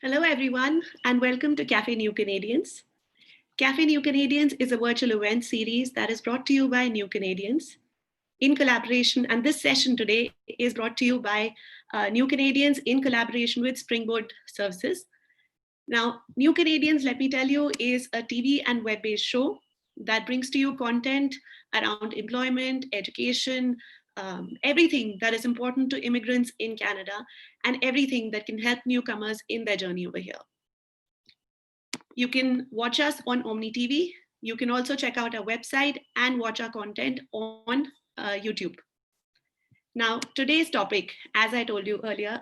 Hello, everyone, and welcome to Café New Canadians. Café New Canadians is a virtual event series that is brought to you by New Canadians in collaboration, and this session today is brought to you by New Canadians in collaboration with Springboard Services. Now, New Canadians, let me tell you, is a TV and web-based show that brings to you content around employment, education, everything that is important to immigrants in Canada, and everything that can help newcomers in their journey over here. You can watch us on Omni TV. You can also check out our website and watch our content on YouTube. Now, today's topic, as I told you earlier,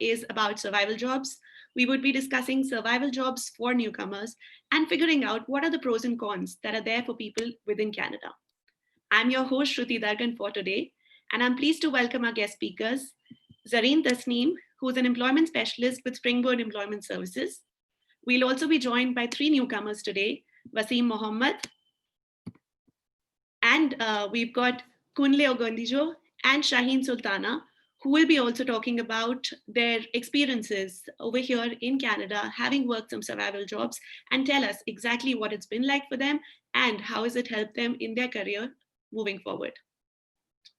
is about survival jobs. We would be discussing survival jobs for newcomers and figuring out what are the pros and cons that are there for people within Canada. I'm your host, Shruti Dargan, for today, and I'm pleased to welcome our guest speakers, Zarin Tasnim, who's an employment specialist with Springboard Employment Services. We'll also be joined by three newcomers today, Waseem, Mohammed, and we've got Kunle Ogundijo and Shahin, Sultana, who will be also talking about their experiences over here in Canada, having worked some survival jobs, and tell us exactly what it's been like for them and how has it helped them in their career moving forward.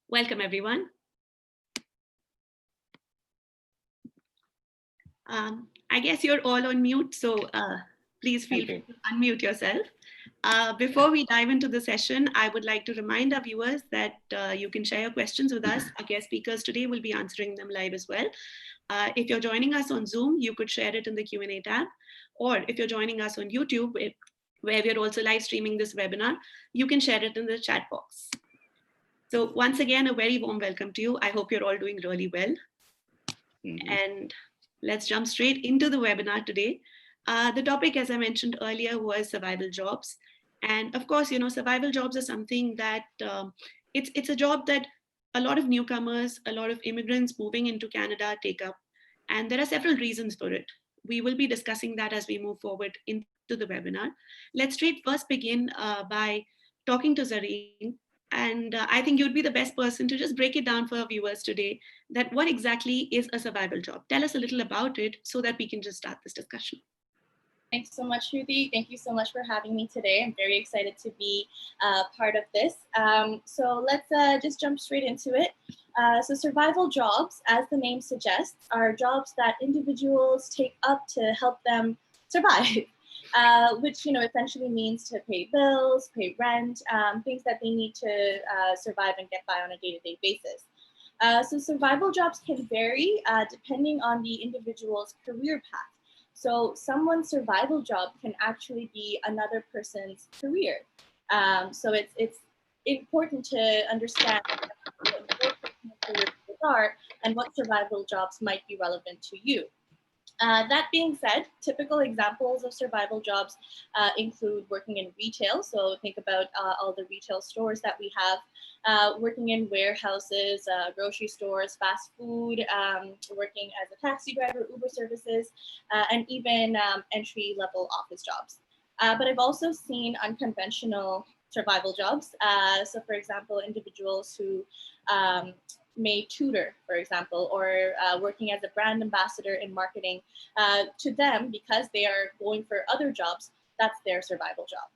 Welcome, everyone. I guess you're all on mute, so please feel free to unmute yourself. Before we dive into the session, I would like to remind our viewers that you can share your questions with us. Our guest speakers today will be answering them live as well. If you're joining us on Zoom, you could share it in the Q&A tab. Or if you're joining us on YouTube, where we're also live streaming this webinar, you can share it in the chat box. So once again, a very warm welcome to you. I hope you're all doing really well. And let's jump straight into the webinar today. The topic, as I mentioned earlier, was survival jobs. And of course, survival jobs are something that it's a job that a lot of newcomers, a lot of immigrants moving into Canada take up. And there are several reasons for it. We will be discussing that as we move forward into the webinar. Let's first begin by talking to Zarin. And I think you'd be the best person to just break it down for our viewers today, that what exactly is a survival job? Tell us a little about it so that we can just start this discussion. Thanks so much, Shruti. Thank you so much for having me today. I'm very excited to be part of this. So let's just jump straight into it. So survival jobs, as the name suggests, are jobs that individuals take up to help them survive. Which essentially means to pay bills, pay rent, things that they need to survive and get by on a day-to-day basis. So survival jobs can vary depending on the individual's career path. So someone's survival job can actually be another person's career. So it's important to understand what your personal careers are and what survival jobs might be relevant to you. That being said, typical examples of survival jobs include working in retail. So think about all the retail stores that we have, working in warehouses, grocery stores, fast food, working as a taxi driver, Uber services, and even entry-level office jobs. But I've also seen unconventional survival jobs. So for example, individuals who may tutor, for example, or working as a brand ambassador in marketing. To them, because they are going for other jobs, that's their survival job.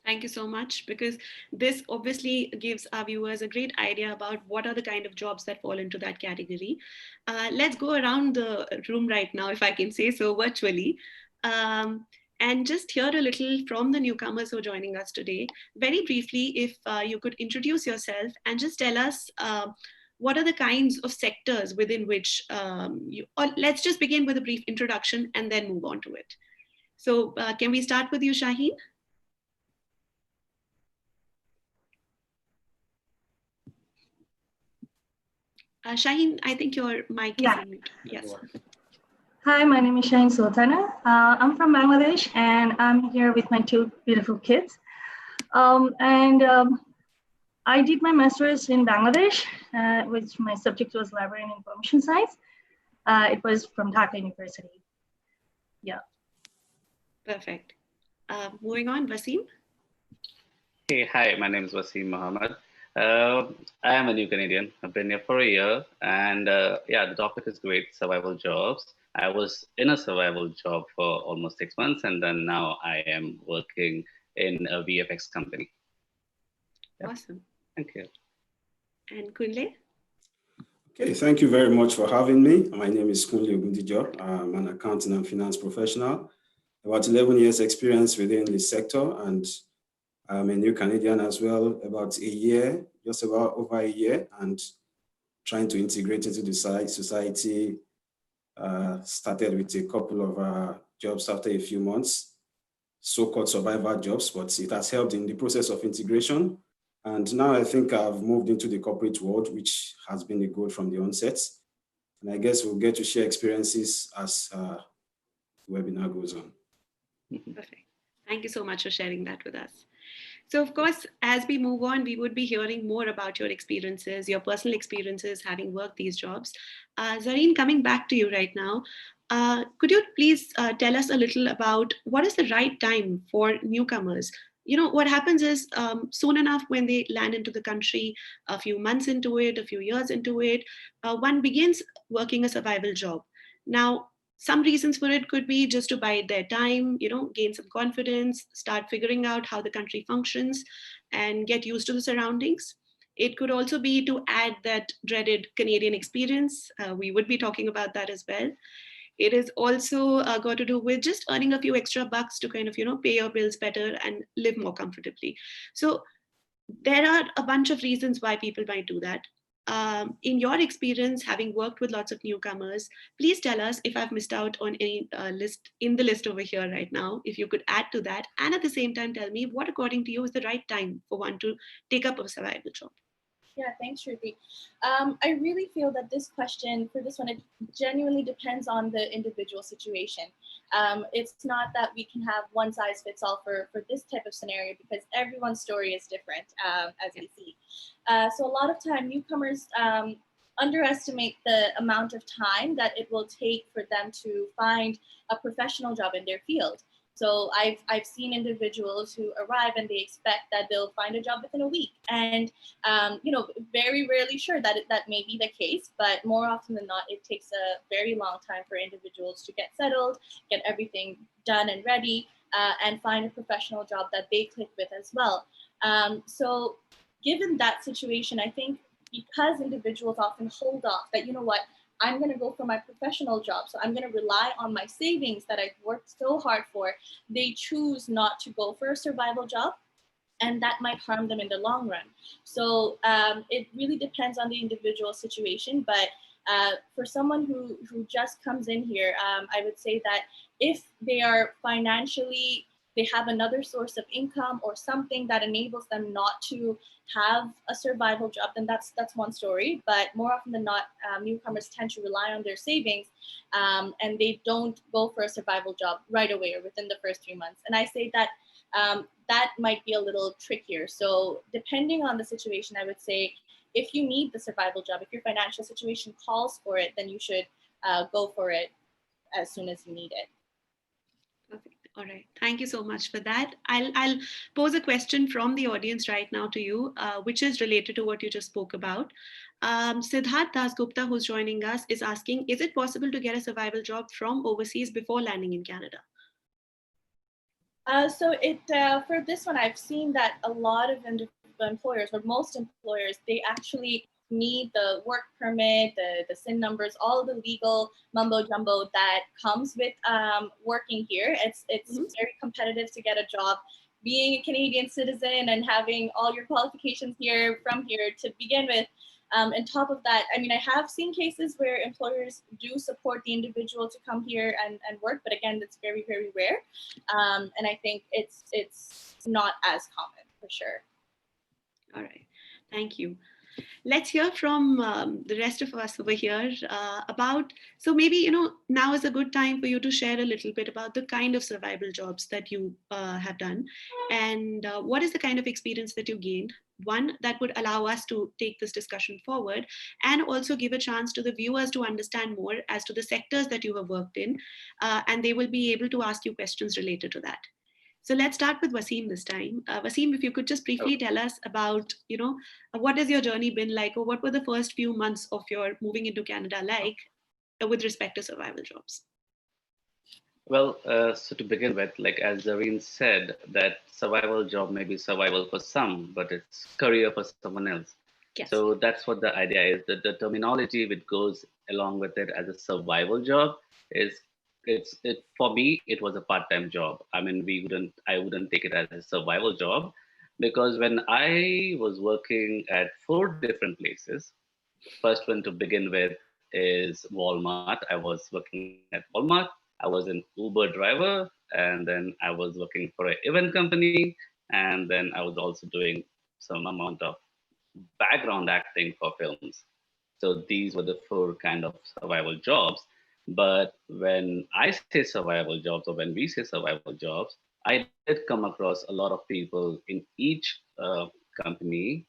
Thank you so much, because this obviously gives our viewers a great idea about what are the kind of jobs that fall into that category. Let's go around the room right now, if I can say so, virtually. And just hear a little from the newcomers who are joining us today. Very briefly, if you could introduce yourself and just tell us what are the kinds of sectors within which or let's just begin with a brief introduction and then move on to it. So can we start with you, Shahin? Shahin, I think your mic is on mute. Yes. Hi, my name is Shahin Sultana. I'm from Bangladesh and I'm here with my two beautiful kids. I did my master's in Bangladesh, which my subject was Library and Information Science. It was from Dhaka University. Yeah. Perfect. Moving on, Waseem. Hey, hi, my name is Waseem Mohammed. I am a new Canadian. I've been here for a year, and yeah, the topic is great. Survival jobs. I was in a survival job for almost 6 months, and then now I am working in a VFX company. Yeah. Awesome. Thank you. And Kunle? Okay, thank you very much for having me. My name is Kunle Ogundijo. I'm an accounting and finance professional. About 11 years experience within the sector, and I'm a new Canadian as well, about a year, just about over a year, and trying to integrate into the society. Started with a couple of jobs after a few months, so-called survival jobs, but it has helped in the process of integration. And now I think I've moved into the corporate world, which has been a goal from the onset. And I guess we'll get to share experiences as the webinar goes on. Perfect. Thank you so much for sharing that with us. So, of course, as we move on, we would be hearing more about your experiences, your personal experiences having worked these jobs. Zarin, coming back to you right now, could you please tell us a little about what is the right time for newcomers? You know, what happens is soon enough when they land into the country, a few months into it, a few years into it, one begins working a survival job. Now, some reasons for it could be just to bide their time, you know, gain some confidence, start figuring out how the country functions and get used to the surroundings. It could also be to add that dreaded Canadian experience. We would be talking about that as well. It is also got to do with just earning a few extra bucks to kind of, you know, pay your bills better and live more comfortably. So there are a bunch of reasons why people might do that. In your experience, having worked with lots of newcomers, please tell us if I've missed out on any list in the list over here right now, if you could add to that. And at the same time, tell me what, according to you, is the right time for one to take up a survival job. Yeah, thanks, Shruti. I really feel that this question, for this one, it genuinely depends on the individual situation. It's not that we can have one size fits all for this type of scenario because everyone's story is different, as we see. So a lot of time, newcomers underestimate the amount of time that it will take for them to find a professional job in their field. So I've seen individuals who arrive and they expect that they'll find a job within a week, and you know, very rarely sure that that may be the case, but more often than not, it takes a very long time for individuals to get settled, get everything done and ready, and find a professional job that they click with as well. So given that situation, I think because individuals often hold off that, you know what, I'm going to go for my professional job, so I'm going to rely on my savings that I've worked so hard for, they choose not to go for a survival job, and that might harm them in the long run. So it really depends on the individual situation, but for someone who just comes in here, I would say that if they are financially, they have another source of income or something that enables them not to have a survival job, then that's one story. But more often than not, newcomers tend to rely on their savings, and they don't go for a survival job right away or within the first 3 months. And I say that that might be a little trickier. So depending on the situation, I would say if you need the survival job, if your financial situation calls for it, then you should go for it as soon as you need it. Perfect. All right. Thank you so much for that. I'll pose a question from the audience right now to you, which is related to what you just spoke about. Siddharth Dasgupta, who's joining us, is asking, is it possible to get a survival job from overseas before landing in Canada? So for this one, I've seen that a lot of employers, or most employers, they actually need the work permit, the SIN numbers, all the legal mumbo jumbo that comes with working here. It's very competitive to get a job. Being a Canadian citizen and having all your qualifications from here to begin with. On top of that, I mean, I have seen cases where employers do support the individual to come here and work, but again, that's very, very rare. And I think it's not as common for sure. All right, thank you. Let's hear from the rest of us over here about, so maybe, you know, now is a good time for you to share a little bit about the kind of survival jobs that you have done, and what is the kind of experience that you gained, one that would allow us to take this discussion forward, and also give a chance to the viewers to understand more as to the sectors that you have worked in, and they will be able to ask you questions related to that. So let's start with Waseem this time. Waseem, if you could just briefly tell us about, what has your journey been like, or what were the first few months of your moving into Canada like with respect to survival jobs? Well, so to begin with, like as Zarin said, that survival job may be survival for some, but it's career for someone else. Yes. So that's what the idea is. That the terminology which goes along with it as a survival job is it for me it was a part-time job. I mean, I wouldn't take it as a survival job because when I was working at 4 different places, first one to begin with is Walmart. I was working at Walmart. I was an Uber driver, and then I was working for an event company, and then I was also doing some amount of background acting for films. So these were the 4 kind of survival jobs. But when I say survival jobs, or when we say survival jobs, I did come across a lot of people in each company.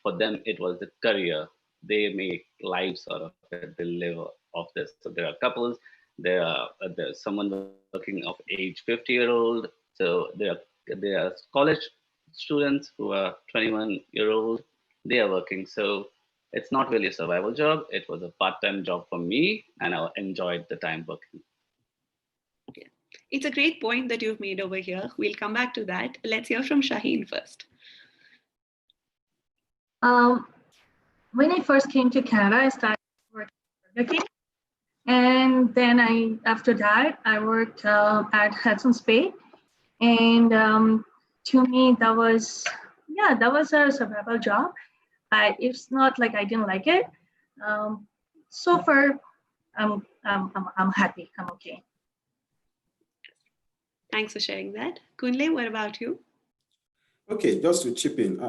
For them, it was the career. They make lives out of it. They live off this. So there are couples. There's someone working of age 50-year-old. So there are college students who are 21-year-old. They are working. So it's not really a survival job. It was a part-time job for me, and I enjoyed the time working. It's a great point that you've made over here. We'll come back to that. Let's hear from Shahin first. When I first came to Canada, I started working, and then after that, I worked at Hudson's Bay, and to me, that was a survival job. It's not like I didn't like it. So far, I'm happy. I'm okay. Thanks for sharing that. Kunle, what about you? Okay, just to chip in.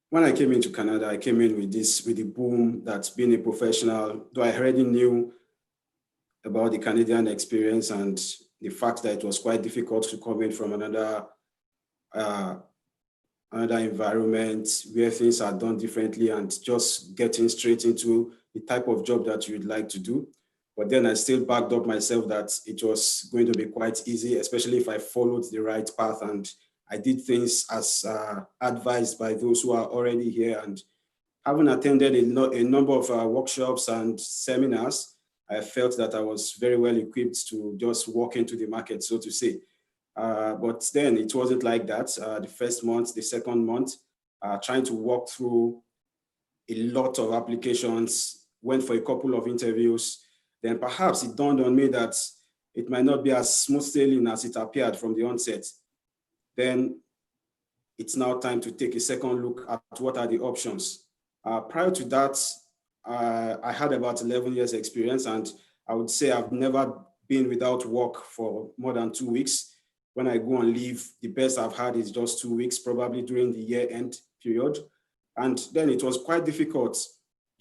When I came into Canada, I came in with the boom that's being a professional, though I already knew about the Canadian experience and the fact that it was quite difficult to come in from another environment where things are done differently and just getting straight into the type of job that you'd like to do. But then I still backed up myself that it was going to be quite easy, especially if I followed the right path and I did things as advised by those who are already here. And having attended a number of workshops and seminars, I felt that I was very well equipped to just walk into the market, so to say. But then it wasn't like that. The first month, the second month, trying to walk through a lot of applications, went for a couple of interviews. Then perhaps it dawned on me that it might not be as smooth sailing as it appeared from the onset. Then it's now time to take a second look at what are the options. Prior to that, I had about 11 years experience, and I would say I've never been without work for more than 2 weeks. When I go on leave, the best I've had is just 2 weeks, probably during the year-end period. And then it was quite difficult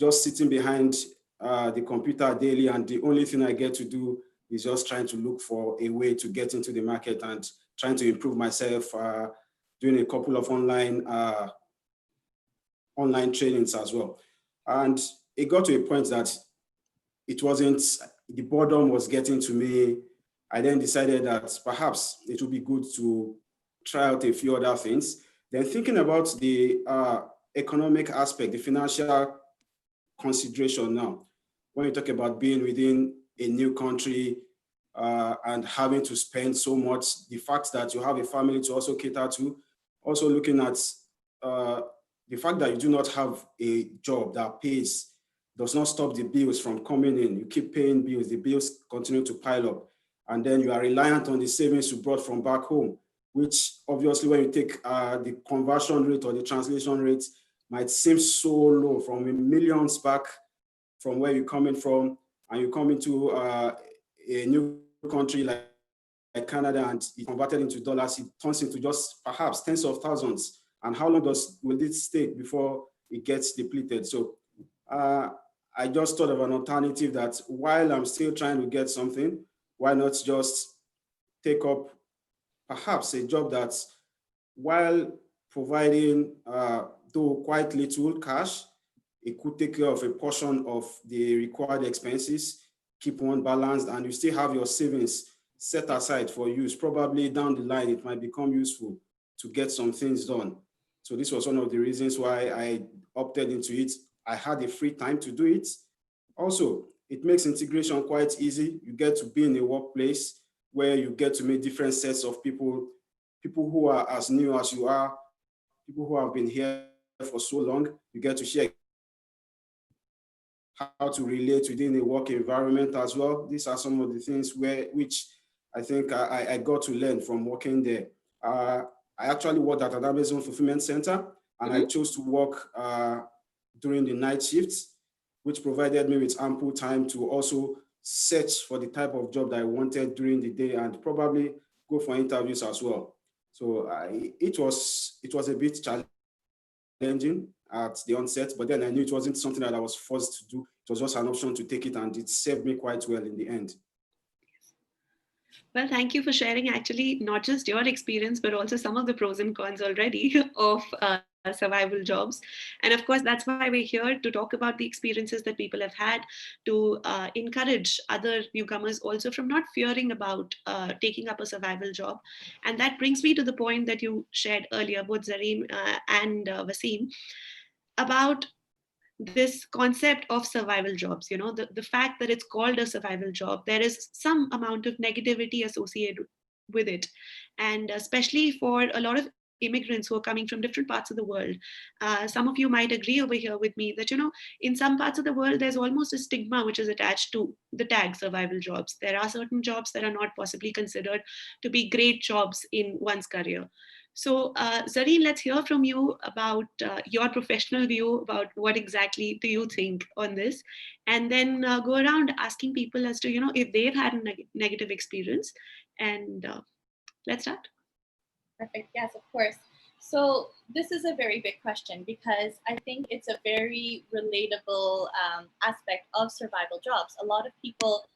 just sitting behind the computer daily, and the only thing I get to do is just trying to look for a way to get into the market and trying to improve myself, doing a couple of online trainings as well. And it got to a point that the boredom was getting to me. I then decided that perhaps it would be good to try out a few other things. Then thinking about the economic aspect, the financial consideration now, when you talk about being within a new country and having to spend so much, the fact that you have a family to also cater to, also looking at the fact that you do not have a job that pays, does not stop the bills from coming in. You keep paying bills, the bills continue to pile up. And then you are reliant on the savings you brought from back home, which obviously when you take the conversion rate or the translation rate might seem so low, from millions back from where you're coming from, and you come into a new country like Canada and it's converted into dollars, it turns into just perhaps tens of thousands. And how long will it take before it gets depleted? So I just thought of an alternative that while I'm still trying to get something, why not just take up perhaps a job that's, while providing, though quite little cash, it could take care of a portion of the required expenses, keep one balanced, and you still have your savings set aside for use. Probably down the line, it might become useful to get some things done. So this was one of the reasons why I opted into it. I had a free time to do it. Also, it makes integration quite easy. You get to be in a workplace where you get to meet different sets of people, people who are as new as you are, people who have been here for so long. You get to share how to relate within a work environment as well. These are some of the things which I think I got to learn from working there. I actually worked at an Amazon fulfillment center, and I chose to work during the night shifts, which provided me with ample time to also search for the type of job that I wanted during the day and probably go for interviews as well. So it was a bit challenging at the onset, but then I knew it wasn't something that I was forced to do. It was just an option to take it, and it served me quite well in the end. Well, thank you for sharing actually not just your experience, but also some of the pros and cons already of survival jobs. And of course, that's why we're here to talk about the experiences that people have had, to encourage other newcomers also from not fearing about taking up a survival job. And that brings me to the point that you shared earlier, both Zarin and Waseem, about this concept of survival jobs. You know, the fact that it's called a survival job, there is some amount of negativity associated with it, and especially for a lot of immigrants who are coming from different parts of the world. Some of you might agree over here with me that, you know, in some parts of the world there's almost a stigma which is attached to the tag survival jobs. There are certain jobs that are not possibly considered to be great jobs in one's career. So, Zarin, let's hear from you about your professional view about what exactly do you think on this, and then go around asking people as to, you know, if they've had a negative experience. And let's start. Perfect. Yes, of course. So this is a very big question because I think it's a very relatable aspect of survival jobs. A lot of people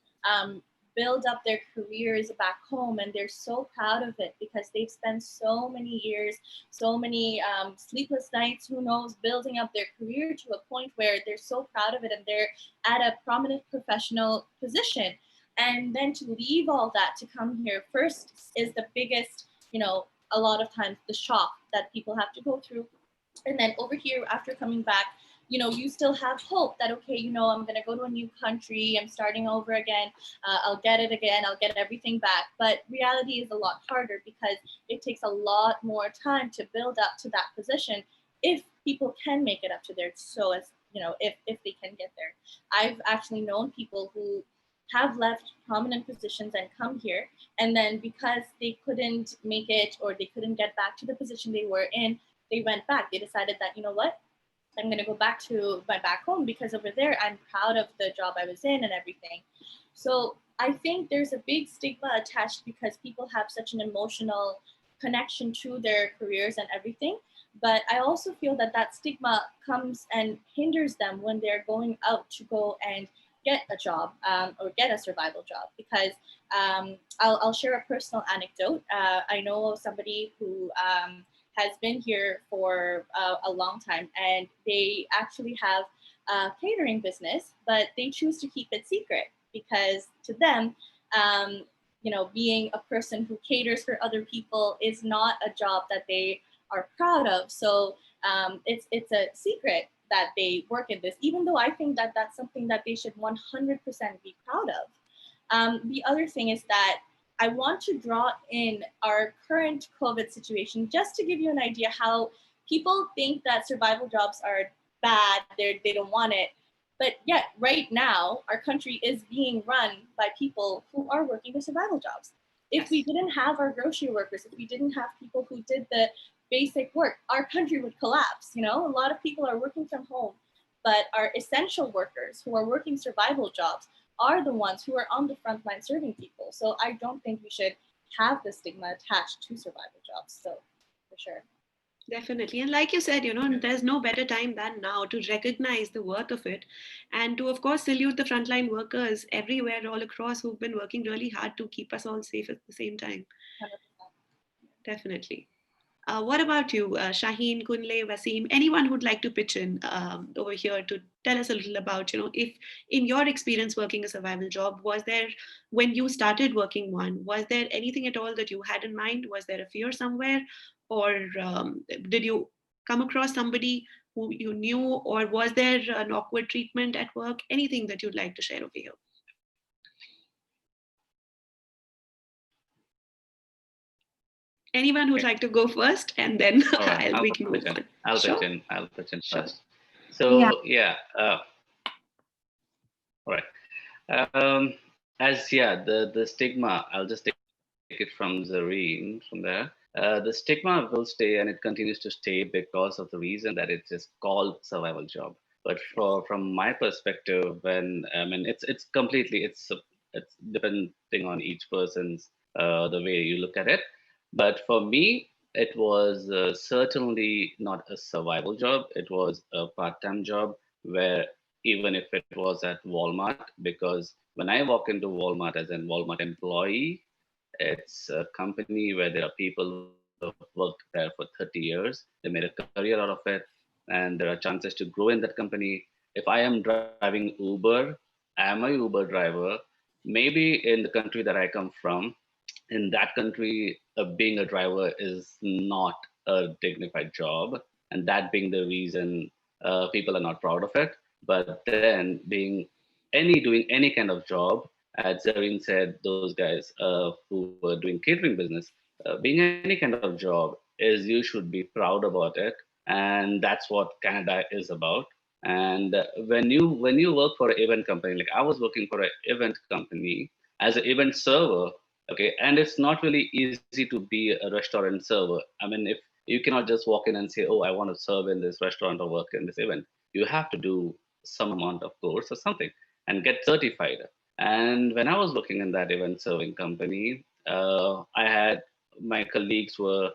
build up their careers back home and they're so proud of it because they've spent so many years, so many sleepless nights, who knows, building up their career to a point where they're so proud of it and they're at a prominent professional position. And then to leave all that to come here first is the biggest, you know, a lot of times the shock that people have to go through. And then over here, after coming back, you know, you still have hope that, okay, you know, I'm going to go to a new country, I'm starting over again, I'll get it again, I'll get everything back. But reality is a lot harder because it takes a lot more time to build up to that position if people can make it up to there. So as, you know, if they can get there. I've actually known people who have left prominent positions and come here, and then because they couldn't make it or they couldn't get back to the position they were in, they went back. They decided that, you know what, I'm going to go back to my back home because over there I'm proud of the job I was in and everything. So I think there's a big stigma attached because people have such an emotional connection to their careers and everything. But I also feel that that stigma comes and hinders them when they're going out to go and get a job or get a survival job, because I'll share a personal anecdote. I know somebody who has been here for a long time, and they actually have a catering business, but they choose to keep it secret because to them, you know, being a person who caters for other people is not a job that they are proud of. So it's a secret that they work in this, even though I think that that's something that they should 100% be proud of. The other thing is that I want to draw in our current COVID situation just to give you an idea how people think that survival jobs are bad, they don't want it. But yet, right now, our country is being run by people who are working the survival jobs. If we didn't have our grocery workers, if we didn't have people who did the basic work, our country would collapse. You know, a lot of people are working from home, but our essential workers who are working survival jobs are the ones who are on the front line serving people. So I don't think we should have the stigma attached to survival jobs. So for sure. Definitely. And like you said, you know, there's no better time than now to recognize the worth of it and to, of course, salute the frontline workers everywhere, all across, who've been working really hard to keep us all safe at the same time. 100%. Definitely. What about you, Shahin, Kunle, Waseem? Anyone who'd like to pitch in over here to tell us a little about, if in your experience working a survival job, was there, when you started working one, was there anything at all that you had in mind? Was there a fear somewhere? Or did you come across somebody who you knew, or was there an awkward treatment at work? Anything that you'd like to share over here? Anyone who'd like to go first, and then we can move on. I'll pitch in first. So yeah, all right. The stigma, I'll just take it from Zarin from there. The stigma will stay, and it continues to stay because of the reason that it is called survival job. But from my perspective, it's completely, it's depending on each person's the way you look at it. But for me, it was certainly not a survival job. It was a part-time job, where even if it was at Walmart, because when I walk into Walmart as a Walmart employee, it's a company where there are people who have worked there for 30 years. They made a career out of it, and there are chances to grow in that company. If I am driving Uber, I'm a Uber driver. Maybe in the country that I come from, in that country, being a driver is not a dignified job. And that being the reason people are not proud of it. But then doing any kind of job, as Zarin said, those guys who were doing catering business, being any kind of job is you should be proud about it. And that's what Canada is about. And when you work for an event company, like I was working for an event company as an event server, okay, and it's not really easy to be a restaurant server. I mean, if you cannot just walk in and say, oh, I want to serve in this restaurant or work in this event, you have to do some amount of course or something and get certified. And when I was working in that event serving company, I had my colleagues were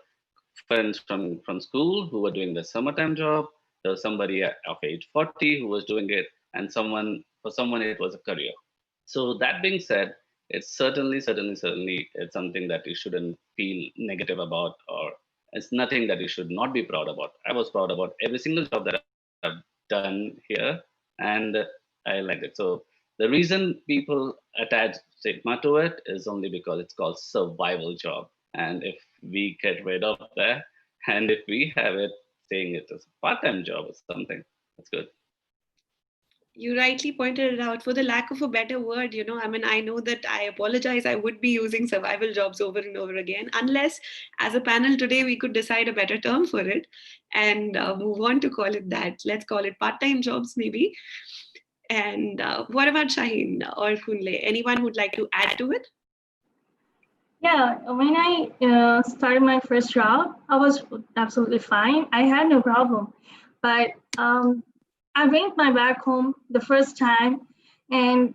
friends from school who were doing the summertime job. There was somebody of age 40 who was doing it, and for someone it was a career. So that being said, it's certainly it's something that you shouldn't feel negative about, or it's nothing that you should not be proud about. I was proud about every single job that I've done here, and I liked it. So the reason people attach stigma to it is only because it's called survival job. And if we get rid of that, and if we have it saying it as a part-time job or something, that's good. You rightly pointed it out. For the lack of a better word, I know that I apologize. I would be using survival jobs over and over again, unless as a panel today, we could decide a better term for it and move on to call it that. Let's call it part-time jobs, maybe. And what about Shahin or Kunle? Anyone who'd like to add to it? Yeah, when I started my first job, I was absolutely fine. I had no problem. But I went back home the first time, and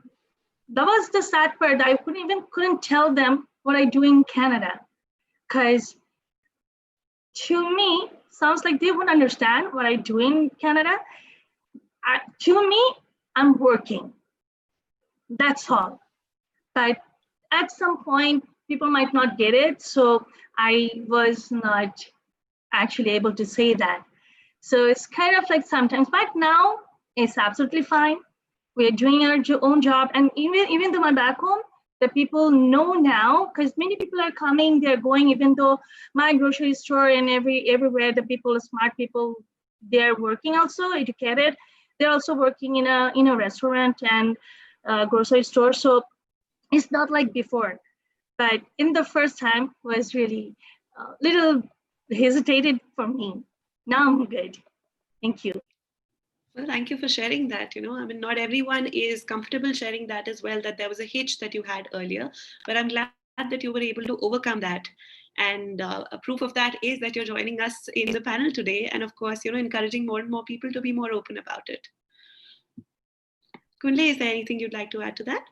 that was the sad part. I couldn't tell them what I do in Canada, because to me, sounds like they wouldn't understand what I do in Canada. To me, I'm working. That's all. But at some point, people might not get it. So I was not actually able to say that. So it's kind of like sometimes, but now it's absolutely fine. We're doing our own job. And even though I'm back home, the people know now, because many people are coming, they're going, even though my grocery store and everywhere, the people, smart people, they're working also, educated. They're also working in a restaurant and grocery store. So it's not like before. But in the first time was really a little hesitated for me. Now I'm good. Thank you. Well, thank you for sharing that. Not everyone is comfortable sharing that as well, that there was a hitch that you had earlier, but I'm glad that you were able to overcome that. And a proof of that is that you're joining us in the panel today. And of course, encouraging more and more people to be more open about it. Kunle, is there anything you'd like to add to that?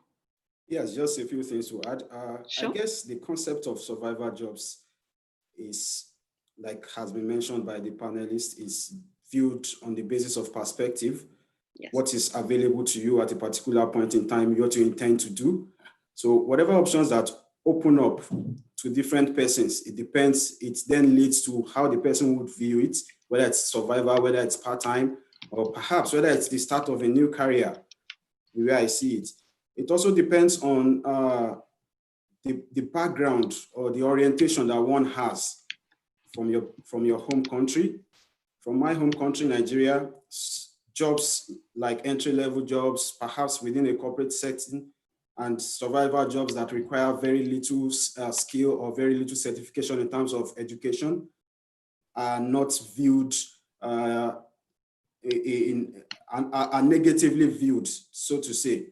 Yes, just a few things to add. Sure. I guess the concept of survival jobs is, like has been mentioned by the panelists, is viewed on the basis of perspective. Yes. What is available to you at a particular point in time, what you intend to do. So whatever options that open up to different persons. It depends. It then leads to how the person would view it, whether it's survival, whether it's part-time, or perhaps whether it's the start of a new career, the way I see it. It also depends on the background or the orientation that one has from your home country. From my home country, Nigeria, jobs like entry-level jobs, perhaps within a corporate setting, and survival jobs that require very little skill or very little certification in terms of education are not viewed, are negatively viewed, so to say.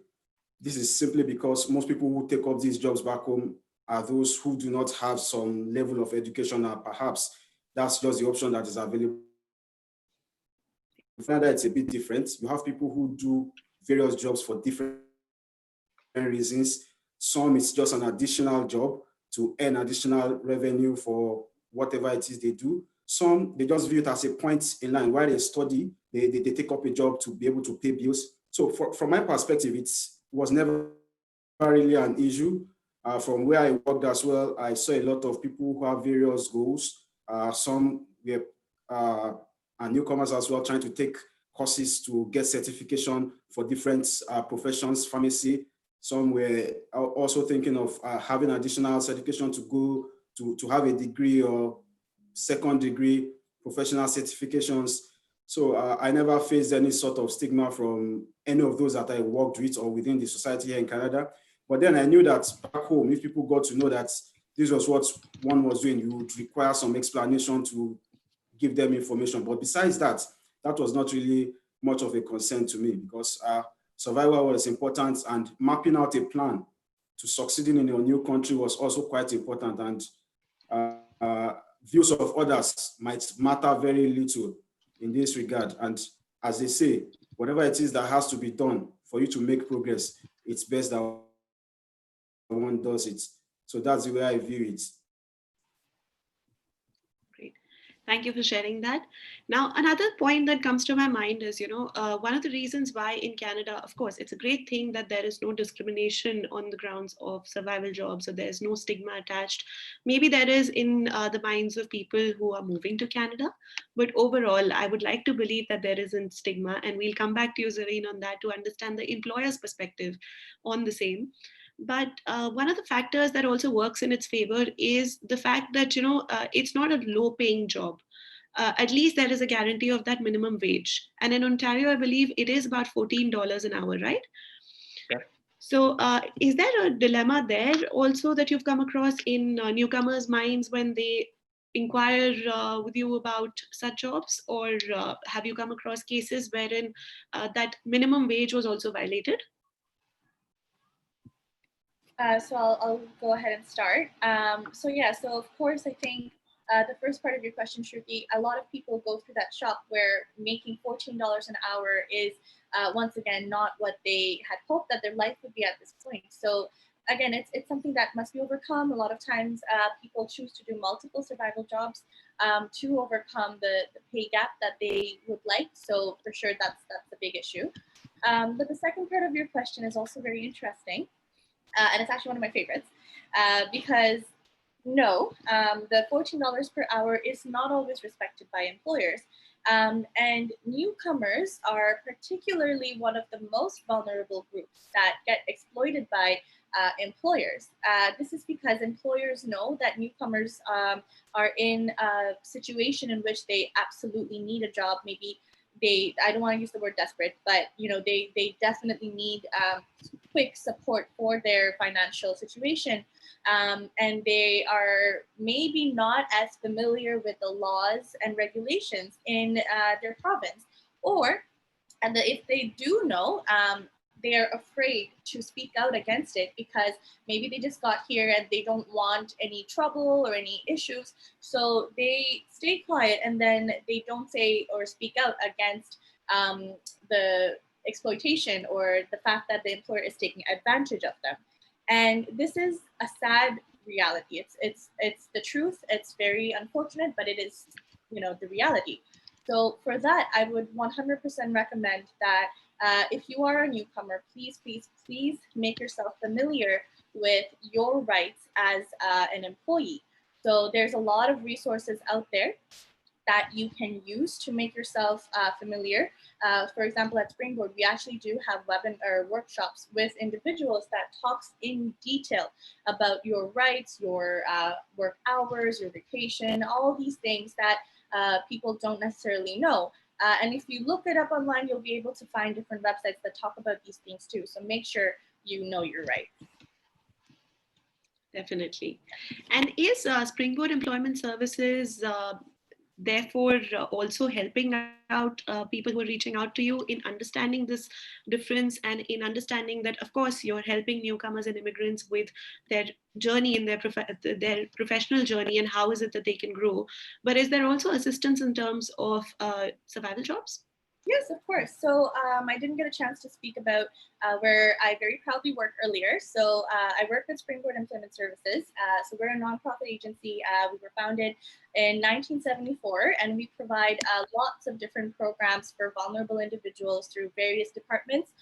This is simply because most people who take up these jobs back home are those who do not have some level of education, or perhaps that's just the option that is available. In Canada, it's a bit different. You have people who do various jobs for different reasons. Some it's just an additional job to earn additional revenue for whatever it is they do. Some, they just view it as a point in line. While they study, they take up a job to be able to pay bills. So from my perspective, it was never really an issue. From where I worked as well, I saw a lot of people who have various goals. Some were and newcomers as well, trying to take courses to get certification for different professions, pharmacy. Some were also thinking of having additional certification to go to have a degree or second degree professional certifications. So I never faced any sort of stigma from any of those that I worked with or within the society here in Canada. But then I knew that back home, if people got to know that this was what one was doing, you would require some explanation to give them information. But besides that, that was not really much of a concern to me, because survival was important, and mapping out a plan to succeeding in your new country was also quite important. And views of others might matter very little in this regard. And as they say, whatever it is that has to be done for you to make progress, it's best that one does it. So that's the way I view it. Thank you for sharing that. Now, another point that comes to my mind is, one of the reasons why in Canada, of course, it's a great thing that there is no discrimination on the grounds of survival jobs, or there's no stigma attached. Maybe there is in the minds of people who are moving to Canada, but overall, I would like to believe that there isn't stigma, and we'll come back to you, Zarin, on that to understand the employer's perspective on the same. But one of the factors that also works in its favor is the fact that, it's not a low paying job. At least there is a guarantee of that minimum wage. And in Ontario, I believe it is about $14 an hour, right? Yeah. So is there a dilemma there also that you've come across in newcomers' minds when they inquire with you about such jobs? Or have you come across cases wherein that minimum wage was also violated? So I'll go ahead and start. So of course, I think the first part of your question, Shruti, a lot of people go through that shock where making $14 an hour is once again not what they had hoped that their life would be at this point. So again, it's something that must be overcome. A lot of times people choose to do multiple survival jobs to overcome the pay gap that they would like. So for sure, that's a big issue. But the second part of your question is also very interesting. And it's actually one of my favorites because no, the $14 per hour is not always respected by employers. And newcomers are particularly one of the most vulnerable groups that get exploited by employers. This is because employers know that newcomers are in a situation in which they absolutely need a job. Maybe I don't want to use the word desperate, but they definitely need quick support for their financial situation. And they are maybe not as familiar with the laws and regulations in their province. And if they do know, they are afraid to speak out against it because maybe they just got here and they don't want any trouble or any issues. So they stay quiet and then they don't say or speak out against the exploitation or the fact that the employer is taking advantage of them. And this is a sad reality. It's the truth. It's very unfortunate, but it is, the reality. So for that, I would 100% recommend that if you are a newcomer, please make yourself familiar with your rights as an employee. So there's a lot of resources out there that you can use to make yourself familiar. For example, at Springboard, we actually do have workshops with individuals that talks in detail about your rights, your work hours, your vacation, all these things that people don't necessarily know. And if you look it up online, you'll be able to find different websites that talk about these things too. So make sure you know your rights. Definitely. And is Springboard Employment Services therefore also helping out people who are reaching out to you in understanding this difference and in understanding that, of course, you're helping newcomers and immigrants with their journey in their professional journey and how is it that they can grow. But is there also assistance in terms of survival jobs? Yes, of course. So I didn't get a chance to speak about where I very proudly work earlier. So I work with Springboard Employment Services. So we're a nonprofit agency. We were founded in 1974, and we provide lots of different programs for vulnerable individuals through various departments.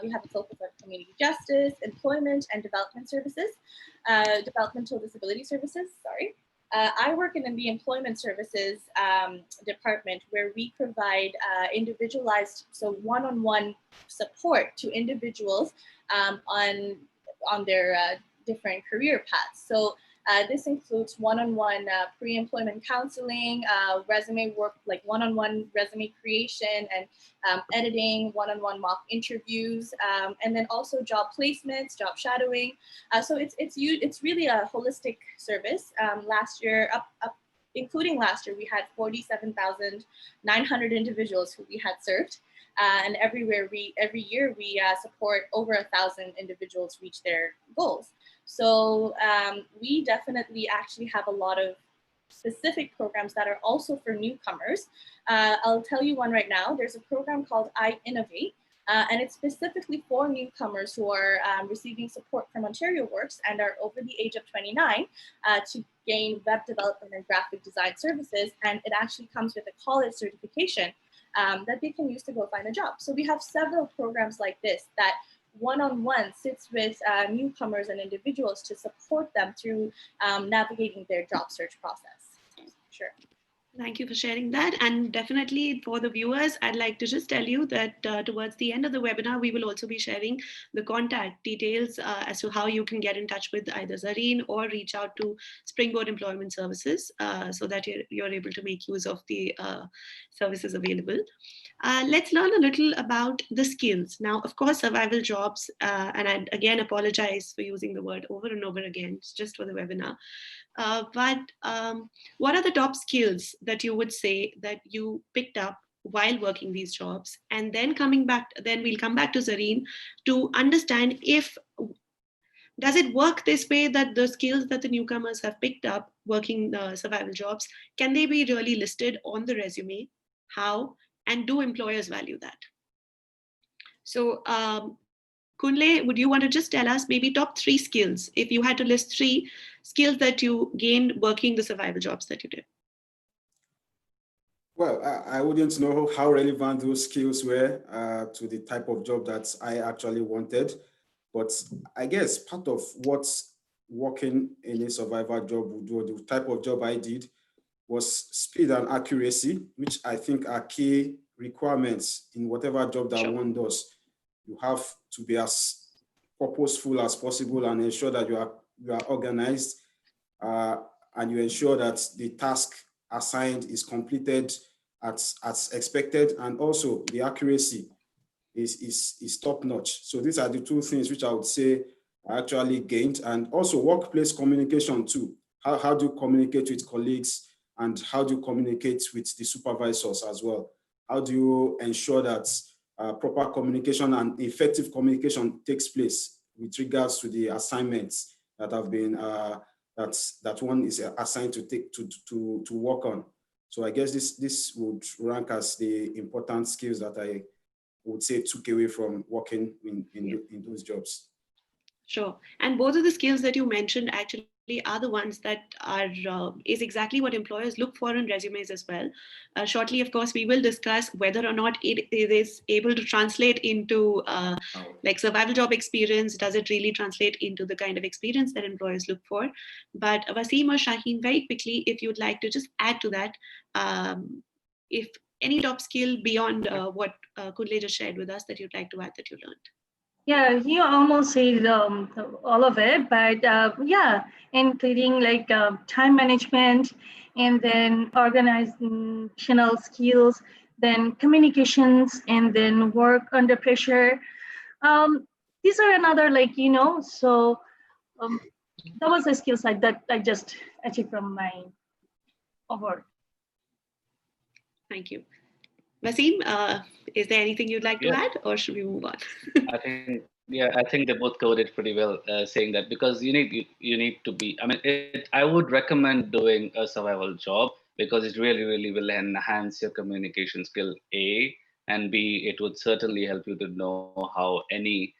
We have a focus on community justice, employment and development services, developmental disability services, sorry. I work in the employment services department, where we provide individualized, so one-on-one support to individuals on their different career paths. So this includes one-on-one pre-employment counseling, resume work, like one-on-one resume creation and editing, one-on-one mock interviews, and then also job placements, job shadowing. So it's really a holistic service. Last year, including last year, we had 47,900 individuals who we had served. And every year we support over 1,000 individuals reach their goals. So we definitely actually have a lot of specific programs that are also for newcomers. I'll tell you one right now. There's a program called I Innovate, and it's specifically for newcomers who are receiving support from Ontario Works and are over the age of 29 to gain web development and graphic design services. And it actually comes with a college certification that they can use to go find a job. So we have several programs like this that one-on-one sits with newcomers and individuals to support them through navigating their job search process. Sure. Thank you for sharing that. And definitely for the viewers, I'd like to just tell you that towards the end of the webinar, we will also be sharing the contact details as to how you can get in touch with either Zarin or reach out to Springboard Employment Services so that you're able to make use of the services available. Let's learn a little about the skills. Now, of course, survival jobs, and I again apologize for using the word over and over again, it's just for the webinar. But what are the top skills that you would say that you picked up while working these jobs? And then then we'll come back to Zarin to understand does it work this way, that the skills that the newcomers have picked up working survival jobs, can they be really listed on the resume? How? And do employers value that? So Kunle, would you want to just tell us maybe top 3 skills, if you had to list 3 skills that you gained working the survival jobs that you did? Well, I wouldn't know how relevant those skills were to the type of job that I actually wanted. But I guess part of what working in a survival job would do, the type of job I did, was speed and accuracy, which I think are key requirements in whatever job that one does. You have to be as purposeful as possible and ensure that you are organized and you ensure that the task assigned is completed as expected, and also the accuracy is top notch. So these are the 2 things which I would say I actually gained, and also workplace communication too. How do you communicate with colleagues, and how do you communicate with the supervisors as well? How do you ensure that proper communication and effective communication takes place with regards to the assignments that have been that one is assigned to work on? So I guess this would rank as the important skills that I would say took away from working in those jobs. Sure. And both of the skills that you mentioned actually are the ones that are is exactly what employers look for in resumes as well. Shortly, of course, we will discuss whether or not it is able to translate into like survival job experience. Does it really translate into the kind of experience that employers look for? But Waseem or Shahin, very quickly, if you'd like to just add to that, if any top skill beyond what Kunle just shared with us that you'd like to add that you learned. Yeah, you almost said all of it, but yeah, including like time management and then organizational skills, then communications, and then work under pressure. Um, these are another like, so that was a skill set that I just achieved from my award. Thank you. Waseem, is there anything you'd like to Yeah, add, or should we move on? I think they both covered it pretty well, saying that because you need to be. I mean, I would recommend doing a survival job because it really will enhance your communication skill. A and B, it would certainly help you to know how any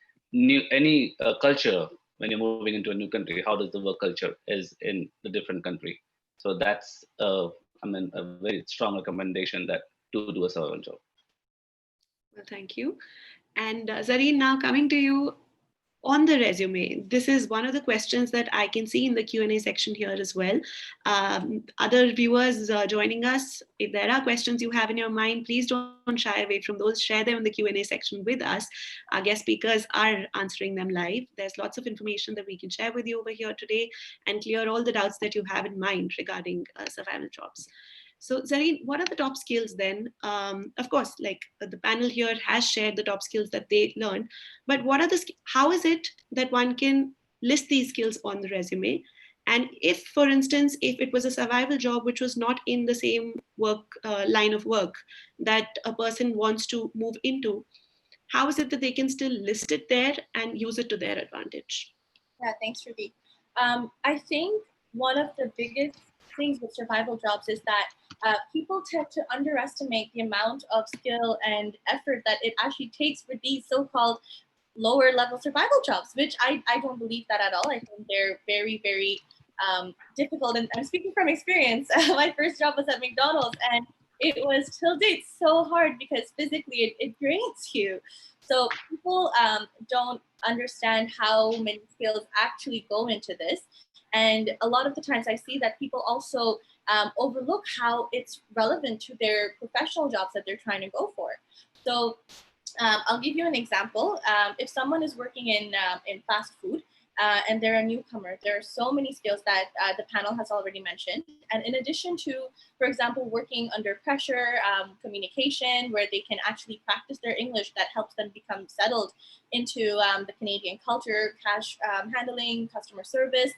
culture when you're moving into a new country, how does the work culture is in the different country. So that's I mean a very strong recommendation that to do a survival job. Well, thank you. And Zareen, now coming to you on the resume, this is one of the questions that I can see in the Q&A section here as well. Other viewers joining us, if there are questions you have in your mind, please don't shy away from those. Share them in the Q&A section with us. Our guest speakers are answering them live. There's lots of information that we can share with you over here today and clear all the doubts that you have in mind regarding survival jobs. So Zareen, what are the top skills then? Of course, like the panel here has shared the top skills that they learned, but what are how is it that one can list these skills on the resume? And if, for instance, if it was a survival job which was not in the same work line of work that a person wants to move into, how is it that they can still list it there and use it to their advantage? Yeah, thanks, Shruti. I think one of the biggest things with survival jobs is that people tend to underestimate the amount of skill and effort that it actually takes for these so-called lower level survival jobs, which I don't believe that at all. I think they're very difficult. And I'm speaking from experience. My first job was at McDonald's, and it was till date so hard because physically it drains you. So people don't understand how many skills actually go into this. And a lot of the times I see that people also overlook how it's relevant to their professional jobs that they're trying to go for. So I'll give you an example. If someone is working in fast food and they're a newcomer, there are so many skills that the panel has already mentioned. And in addition to, for example, working under pressure, communication, where they can actually practice their English, that helps them become settled into the Canadian culture, cash handling, customer service.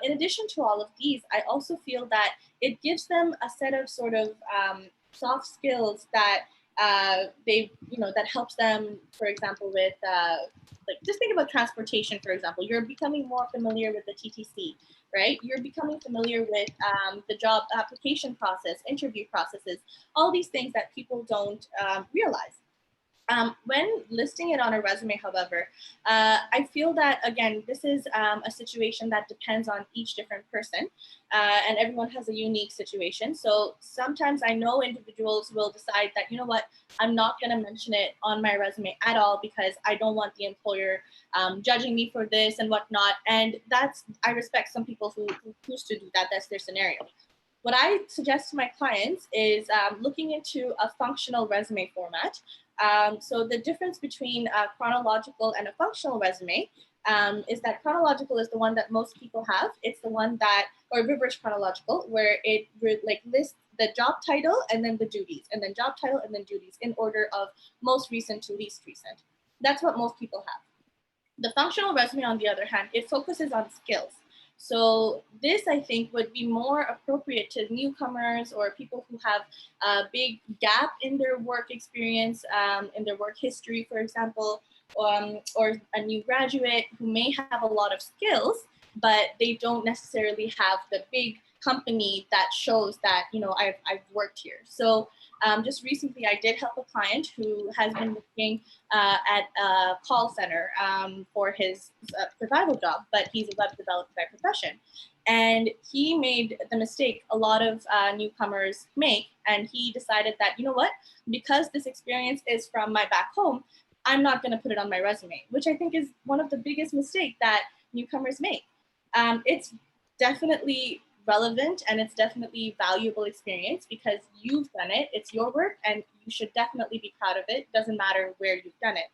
In addition to all of these, I also feel that it gives them a set of sort of soft skills that that helps them, for example, with like just think about transportation, for example. You're becoming more familiar with the TTC, right? You're becoming familiar with the job application process, interview processes, all these things that people don't realize. When listing it on a resume, however, I feel that, again, this is a situation that depends on each different person, and everyone has a unique situation. So sometimes I know individuals will decide that, you know what, I'm not going to mention it on my resume at all because I don't want the employer judging me for this and whatnot. And I respect some people who choose to do that. That's their scenario. What I suggest to my clients is looking into a functional resume format. So the difference between a chronological and a functional resume is that chronological is the one that most people have. It's the one that, or reverse chronological, where it lists the job title and then the duties, and then job title and then duties in order of most recent to least recent. That's what most people have. The functional resume, on the other hand, it focuses on skills. So this, I think, would be more appropriate to newcomers or people who have a big gap in their work experience, in their work history, for example, or a new graduate who may have a lot of skills, but they don't necessarily have the big company that shows that, you know, I've worked here. So just recently, I did help a client who has been working at a call center for his survival job, but he's a web developer by profession. And he made the mistake a lot of newcomers make, and he decided that, you know what, because this experience is from my back home, I'm not going to put it on my resume, which I think is one of the biggest mistakes that newcomers make. It's definitely relevant and it's definitely valuable experience because you've done it, it's your work, and you should definitely be proud of it. Doesn't matter where you've done it.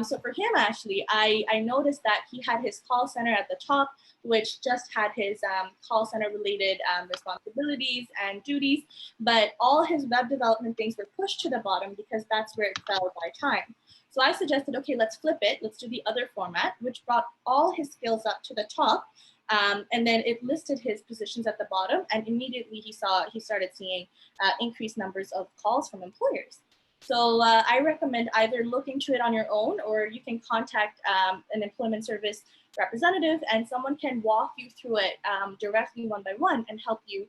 So for him, actually, I noticed that he had his call center at the top, which just had his call center related responsibilities and duties, but all his web development things were pushed to the bottom because that's where it fell by time. So I suggested, okay, let's flip it. Let's do the other format, which brought all his skills up to the top. And then it listed his positions at the bottom, and immediately he started seeing increased numbers of calls from employers. So I recommend either look into it on your own, or you can contact an employment service representative, and someone can walk you through it directly one by one and help you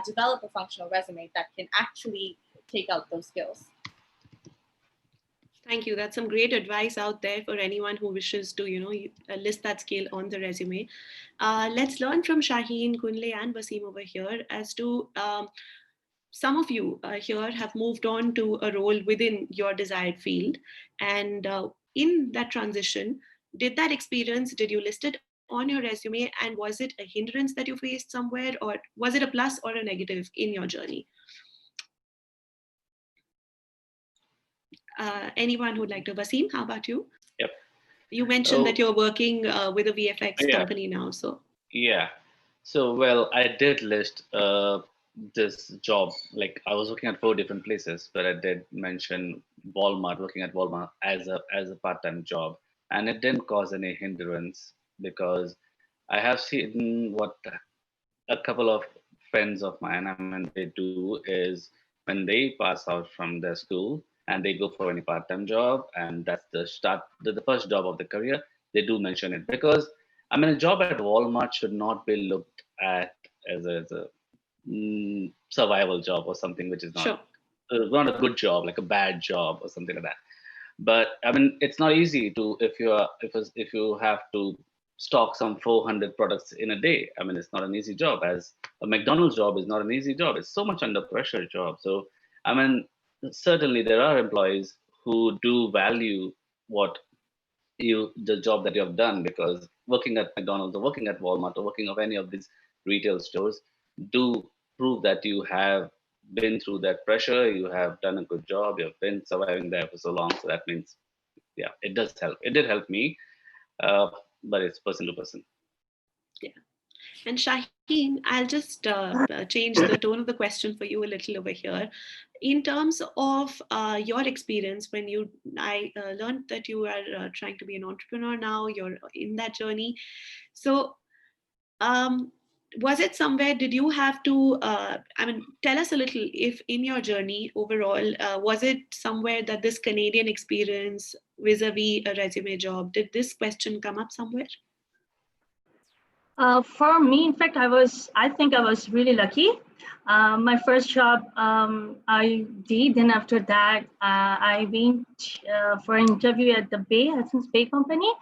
develop a functional resume that can actually take out those skills. Thank you. That's some great advice out there for anyone who wishes to, you know, list that skill on the resume. Let's learn from Shahin, Kunle, and Waseem over here as to some of you here have moved on to a role within your desired field. And in that transition, did you list it on your resume, and was it a hindrance that you faced somewhere, or was it a plus or a negative in your journey? Anyone who'd like to? Waseem, how about you? Yep. You mentioned that you're working with a VFX company now, so. Yeah. So, well, I did list this job. Like, I was working at 4 different places, but I did mention working at Walmart as a part-time job, and it didn't cause any hindrance because I have seen what a couple of friends of mine, I mean, they do is when they pass out from their school and they go for any part-time job, and that's the first job of the career, they do mention it because, I mean, a job at Walmart should not be looked at as a survival job or something which is not a good job, like a bad job or something like that. But I mean, it's not easy to if you have to stock some 400 products in a day. I mean, it's not an easy job. As a McDonald's job is not an easy job. It's so much under pressure job. So I mean, certainly there are employees who do value the job that you have done, because working at McDonald's or working at Walmart or working of any of these retail stores do prove that you have been through that pressure, you have done a good job, you've been surviving there for so long. So that means, yeah, it does help. It did help me, but it's person to person. Yeah. And Shahin, I'll just change the tone of the question for you a little over here. In terms of your experience, when I learned that you are trying to be an entrepreneur now, you're in that journey. So was it somewhere, did you have to, tell us a little if in your journey overall, was it somewhere that this Canadian experience vis-a-vis a resume job, did this question come up somewhere? For me, in fact, I think I was really lucky. My first job I did, and after that, I went for an interview at the Hudson's Bay company,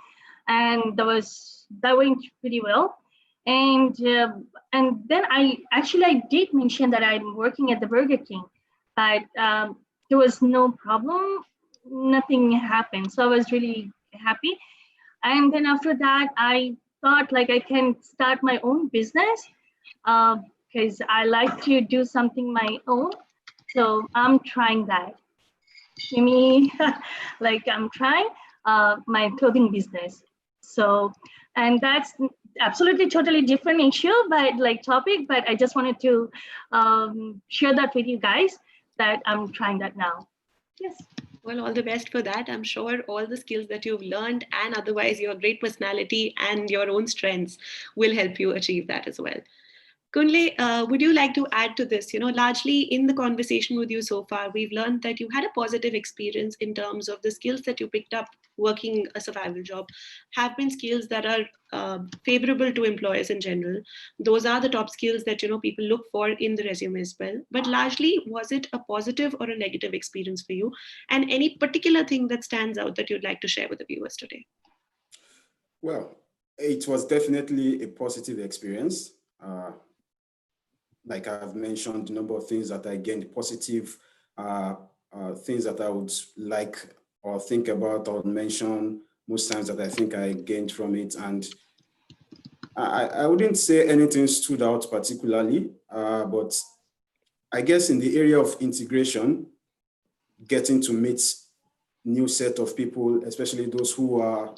and that went pretty well. And then I did mention that I'm working at the Burger King, but there was no problem, nothing happened. So I was really happy. And then after that, I thought like I can start my own business because I like to do something my own. So I'm trying that. Like I'm trying my clothing business. So, and that's absolutely totally different issue, but like topic, but I just wanted to share that with you guys that I'm trying that now. Yes. Well, all the best for that. I'm sure all the skills that you've learned and otherwise your great personality and your own strengths will help you achieve that as well. Kunle, would you like to add to this? Largely in the conversation with you so far, we've learned that you had a positive experience in terms of the skills that you picked up working a survival job have been skills that are favorable to employers in general. Those are the top skills that people look for in the resume as well. But largely, was it a positive or a negative experience for you? And any particular thing that stands out that you'd like to share with the viewers today? Well, it was definitely a positive experience. Like I've mentioned, a number of things that I gained, positive things that I would like or think about or mention most times that I think I gained from it. And I wouldn't say anything stood out particularly, but I guess in the area of integration, getting to meet new set of people, especially those who are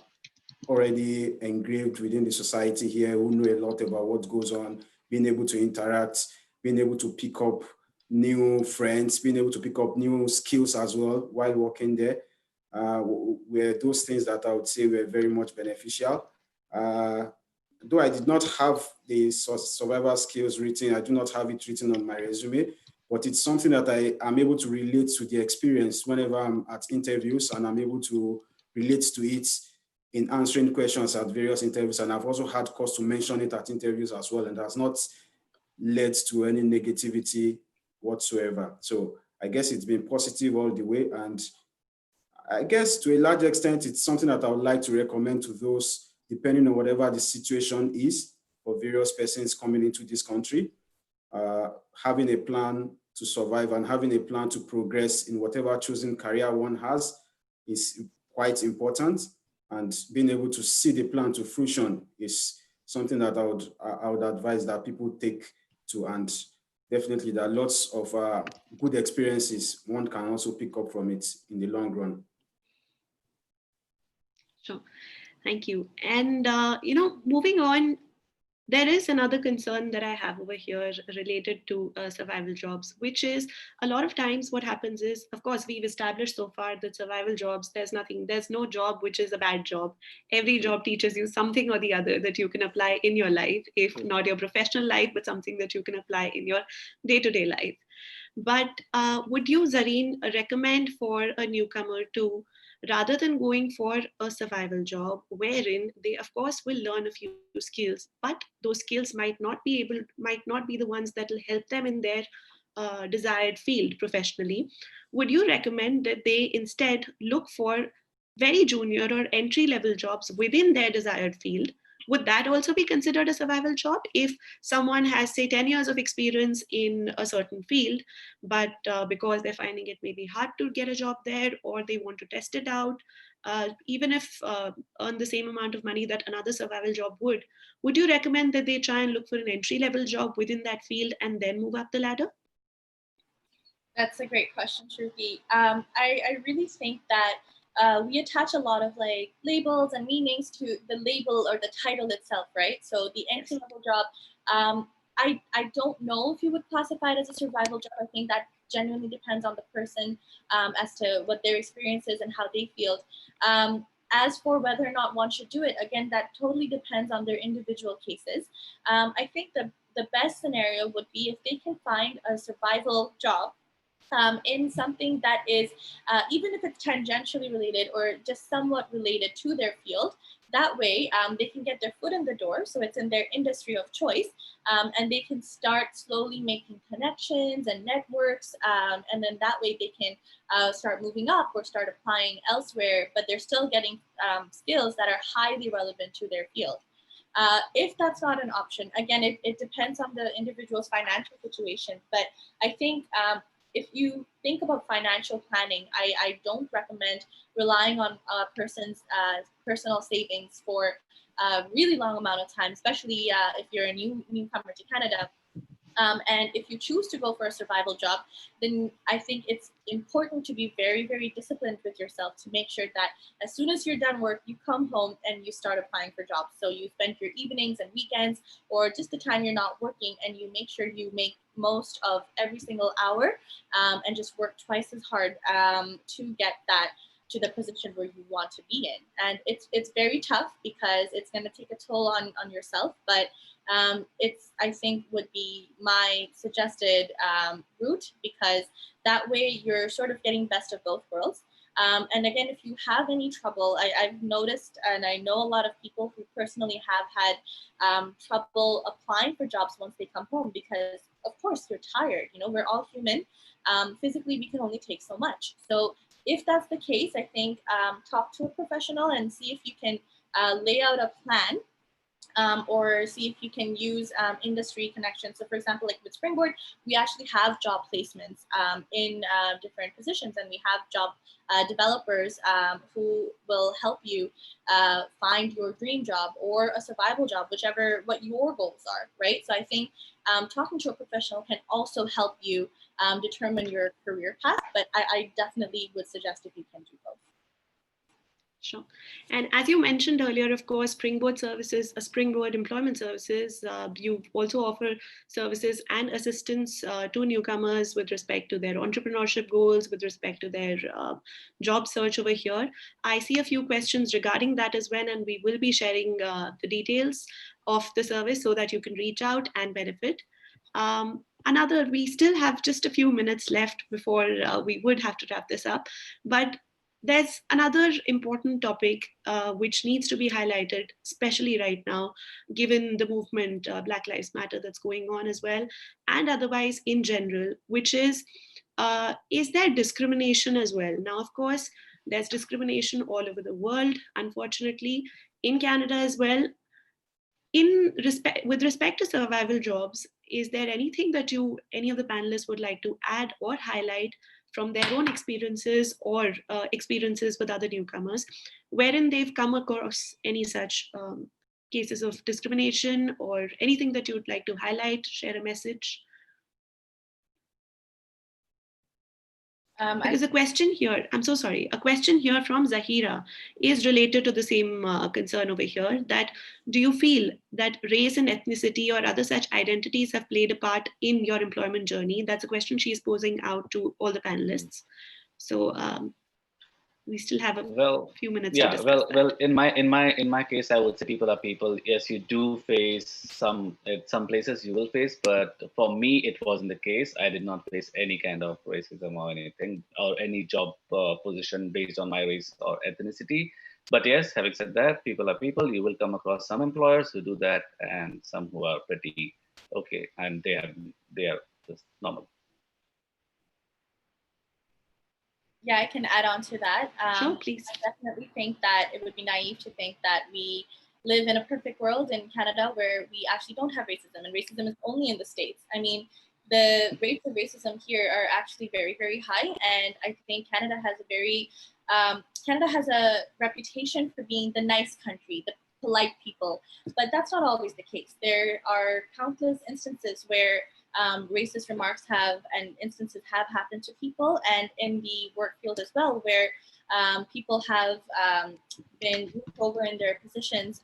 already engraved within the society here, who know a lot about what goes on, being able to interact, being able to pick up new friends, being able to pick up new skills as well while working there, were those things that I would say were very much beneficial. Though I did not have the survival skills written, I do not have it written on my resume, but it's something that I am able to relate to the experience whenever I'm at interviews, and I'm able to relate to it in answering questions at various interviews. And I've also had cause to mention it at interviews as well, and has not led to any negativity whatsoever. So I guess it's been positive all the way. And I guess to a large extent, it's something that I would like to recommend to those, depending on whatever the situation is for various persons coming into this country. Having a plan to survive and having a plan to progress in whatever chosen career one has is quite important. And being able to see the plan to fruition is something that I would advise that people take to. And definitely there are lots of good experiences one can also pick up from it in the long run. Sure. Thank you. And, moving on, there is another concern that I have over here related to survival jobs, which is a lot of times what happens is, of course, we've established so far that survival jobs, there's no job which is a bad job. Every job teaches you something or the other that you can apply in your life, if not your professional life, but something that you can apply in your day-to-day life. But would you, Zarin, recommend for a newcomer to, rather than going for a survival job wherein they of course will learn a few skills, but those skills might not be the ones that will help them in their desired field professionally, would you recommend that they instead look for very junior or entry level jobs within their desired field? Would that also be considered a survival job if someone has, say, 10 years of experience in a certain field, but because they're finding it maybe hard to get a job there, or they want to test it out, even if earn the same amount of money that another survival job would you recommend that they try and look for an entry-level job within that field and then move up the ladder? That's a great question, Shruti. I really think that we attach a lot of like labels and meanings to the label or the title itself, right? So the entry level job, I don't know if you would classify it as a survival job. I think that genuinely depends on the person as to what their experience is and how they feel. As for whether or not one should do it, again, that totally depends on their individual cases. I think the best scenario would be if they can find a survival job in something that is, even if it's tangentially related or just somewhat related to their field. That way they can get their foot in the door, so it's in their industry of choice, and they can start slowly making connections and networks, and then that way they can start moving up or start applying elsewhere, but they're still getting skills that are highly relevant to their field. If that's not an option, again, it depends on the individual's financial situation, but I think if you think about financial planning, I don't recommend relying on a person's personal savings for a really long amount of time, especially if you're a newcomer to Canada. And if you choose to go for a survival job, then I think it's important to be very, very disciplined with yourself to make sure that as soon as you're done work, you come home and you start applying for jobs. So you spend your evenings and weekends or just the time you're not working, and you make sure you make most of every single hour and just work twice as hard to get that to the position where you want to be in. And it's very tough because it's going to take a toll on yourself, but it's, I think, would be my suggested route, because that way you're sort of getting best of both worlds. And again, if you have any trouble, I've noticed, and I know a lot of people who personally have had trouble applying for jobs once they come home, because of course you're tired, you know, we're all human. Physically, we can only take so much. So if that's the case, I think talk to a professional and see if you can lay out a plan, or see if you can use industry connections. So for example, like with Springboard, we actually have job placements in different positions, and we have job developers who will help you find your dream job or a survival job, whichever what your goals are, right? So I think talking to a professional can also help you determine your career path, but I definitely would suggest if you can do both. Sure. And as you mentioned earlier, of course, Springboard Services, Springboard Employment Services, you also offer services and assistance to newcomers with respect to their entrepreneurship goals, with respect to their job search over here. I see a few questions regarding that as well, and we will be sharing the details of the service so that you can reach out and benefit. We still have just a few minutes left before we would have to wrap this up, but there's another important topic which needs to be highlighted, especially right now, given the movement Black Lives Matter that's going on as well, and otherwise in general, which is there discrimination as well? Now, of course, there's discrimination all over the world, unfortunately, in Canada as well. With respect to survival jobs, is there anything that any of the panelists would like to add or highlight from their own experiences or experiences with other newcomers, wherein they've come across any such cases of discrimination or anything that you would like to highlight, share a message? Because a question here, I'm so sorry, a question here from Zahira is related to the same concern over here, that do you feel that race and ethnicity or other such identities have played a part in your employment journey? That's a question she's posing out to all the panelists. So we still have a few minutes to discuss that. Well, in my case, I would say people are people. Yes, you do face some places you will face, but for me, it wasn't the case. I did not face any kind of racism or anything, or any job position based on my race or ethnicity. But yes, having said that, people are people. You will come across some employers who do that, and some who are pretty okay, and they are just normal. Yeah, I can add on to that. Sure, please. I definitely think that it would be naive to think that we live in a perfect world in Canada where we actually don't have racism, and racism is only in the States. I mean, the rates of racism here are actually very, very high, and I think Canada has a reputation for being the nice country, the polite people, but that's not always the case. There are countless instances where racist remarks have happened to people, and in the work field as well, where people have been moved over in their positions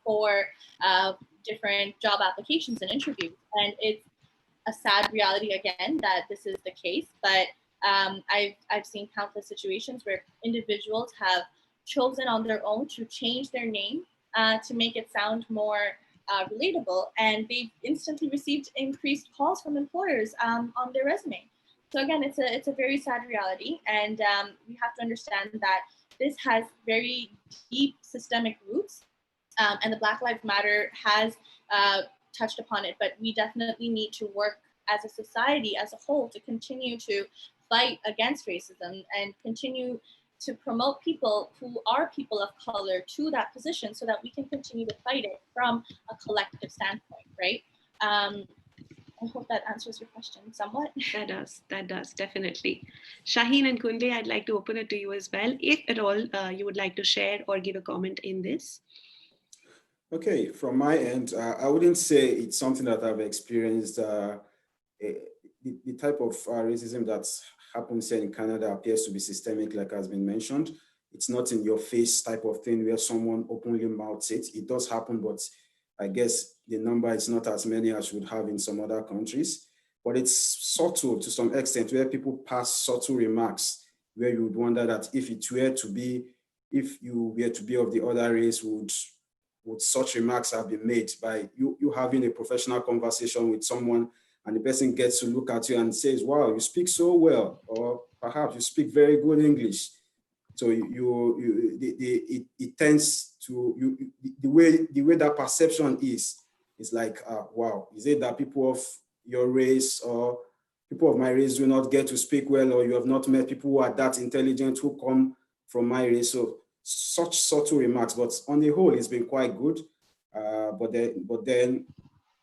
for different job applications and interviews. And it's a sad reality again that this is the case, but I've seen countless situations where individuals have chosen on their own to change their name to make it sound more relatable, and they've instantly received increased calls from employers on their resume. So again, it's a very sad reality, and we have to understand that this has very deep systemic roots, and the Black Lives Matter has touched upon it, but we definitely need to work as a society as a whole to continue to fight against racism and continue to promote people who are people of color to that position so that we can continue to fight it from a collective standpoint, right? I hope that answers your question somewhat. That does, definitely. Shahin and Kunle, I'd like to open it to you as well, if at all you would like to share or give a comment in this. Okay, from my end, I wouldn't say it's something that I've experienced. The type of racism that's happens here in Canada appears to be systemic, like has been mentioned. It's not in your face type of thing where someone openly mouths it. It does happen, but I guess the number is not as many as would have in some other countries. But it's subtle to some extent, where people pass subtle remarks where you would wonder that if you were to be of the other race, would such remarks have been made by you having a professional conversation with someone, and the person gets to look at you and says, wow, you speak so well, or perhaps you speak very good English. So it tends to the way that perception is like, wow, is it that people of your race or people of my race do not get to speak well, or you have not met people who are that intelligent who come from my race? So such subtle remarks, but on the whole, it's been quite good. But then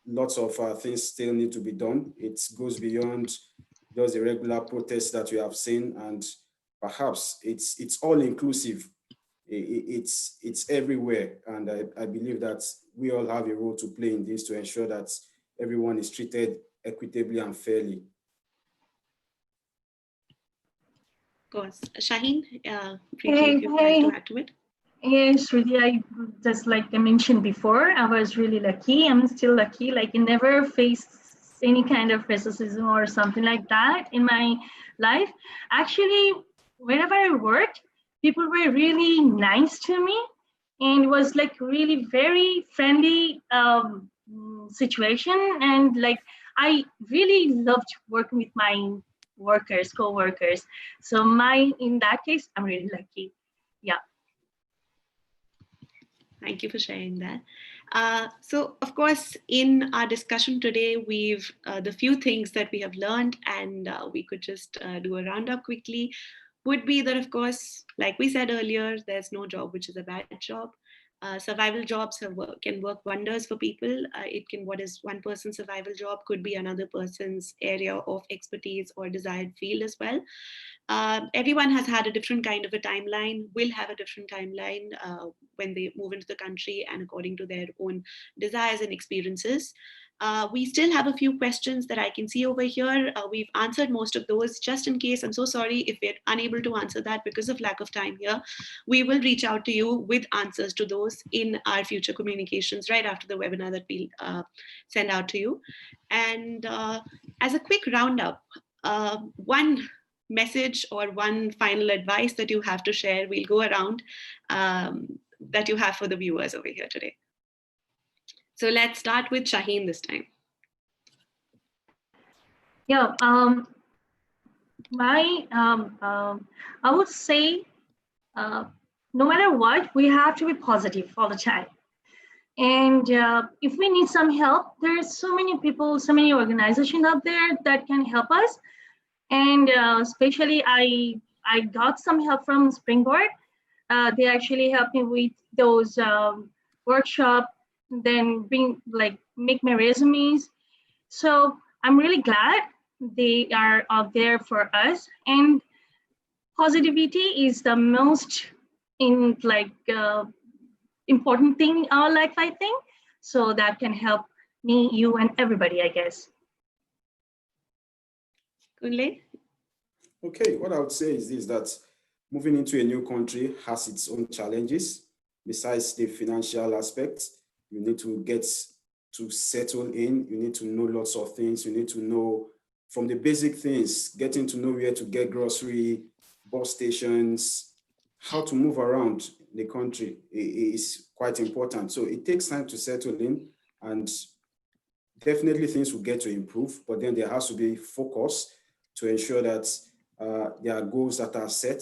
lots of things still need to be done. It goes beyond just the regular protests that we have seen, and perhaps it's all inclusive. It's everywhere, and I believe that we all have a role to play in this to ensure that everyone is treated equitably and fairly. Of course. Shahin, Hey, if you'd like to add to it. Yes, Shruti, just like I mentioned before, I was really lucky. I'm still lucky. Like I never faced any kind of racism or something like that in my life. Actually, whenever I worked, people were really nice to me, and it was like really very friendly situation. And like I really loved working with my co-workers. So in that case, I'm really lucky. Yeah. Thank you for sharing that. So, of course, in our discussion today, we've the few things that we have learned, and we could just do a roundup quickly, would be that, of course, like we said earlier, there's no job which is a bad job. Survival jobs can work wonders for people. What is one person's survival job could be another person's area of expertise or desired field as well. Everyone has had a different kind of a timeline, will have a different timeline when they move into the country and according to their own desires and experiences. We still have a few questions that I can see over here. We've answered most of those. Just in case, I'm so sorry if we're unable to answer that because of lack of time here. We will reach out to you with answers to those in our future communications right after the webinar that we'll send out to you. And as a quick roundup, one message or one final advice that you have to share, we'll go around, that you have for the viewers over here today. So let's start with Shahin this time. Yeah, I would say, no matter what, we have to be positive all the time. And if we need some help, there's so many people, so many organizations out there that can help us. And especially I got some help from Springboard. They actually helped me with those workshops, then make my resumes. So I'm really glad they are out there for us. And positivity is the most important thing in our life, I think. So that can help me, you, and everybody, I guess. Kunle? Okay, what I would say is this, that moving into a new country has its own challenges. Besides the financial aspect, you need to get to settle in, you need to know lots of things, you need to know from the basic things, getting to know where to get grocery, bus stations, how to move around the country is quite important. So it takes time to settle in, and definitely things will get to improve, but then there has to be focus to ensure that there are goals that are set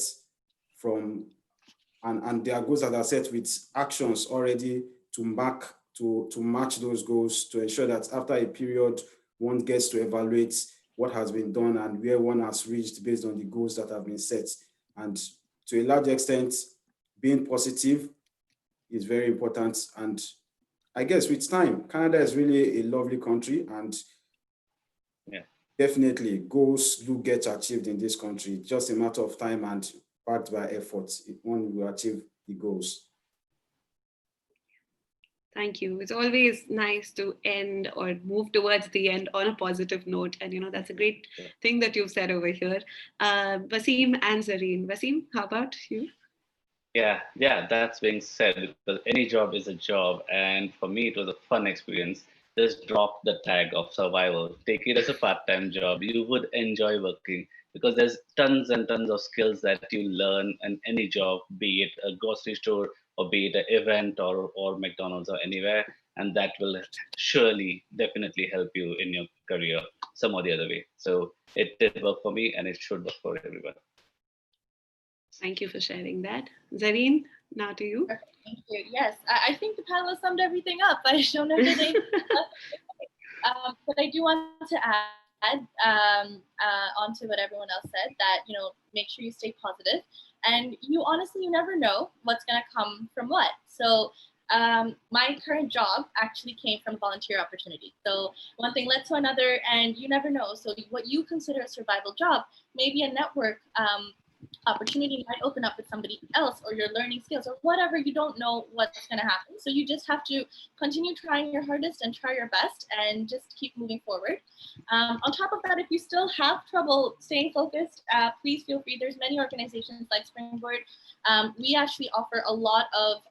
and there are goals that are set with actions already to match those goals, to ensure that after a period, one gets to evaluate what has been done and where one has reached based on the goals that have been set. And to a large extent, being positive is very important. And I guess with time, Canada is really a lovely country, and definitely goals do get achieved in this country. It's just a matter of time and backed by efforts, one will achieve the goals. Thank you. It's always nice to end or move towards the end on a positive note. And, that's a great thing that you've said over here. Waseem and Zarin. Waseem, how about you? Yeah, that's being said, because any job is a job. And for me, it was a fun experience. Just drop the tag of survival. Take it as a part-time job. You would enjoy working because there's tons and tons of skills that you learn in any job, be it a grocery store or be it an event or McDonald's or anywhere. And that will surely, definitely help you in your career some or the other way. So it did work for me, and it should work for everyone. Thank you for sharing that. Zarin, now to you. Perfect. Thank you. Yes, I think the panel summed everything up. I've shown everything. But I do want to add onto what everyone else said, that, you know, make sure you stay positive. And you honestly, you never know what's going to come from what. So my current job actually came from volunteer opportunity. So one thing led to another, and you never know. So what you consider a survival job, maybe a network opportunity might open up with somebody else, or your learning skills, or whatever. You don't know what's going to happen. So you just have to continue trying your hardest and try your best and just keep moving forward. On top of that, if you still have trouble staying focused, please feel free. There's many organizations like Springboard. We actually offer a lot of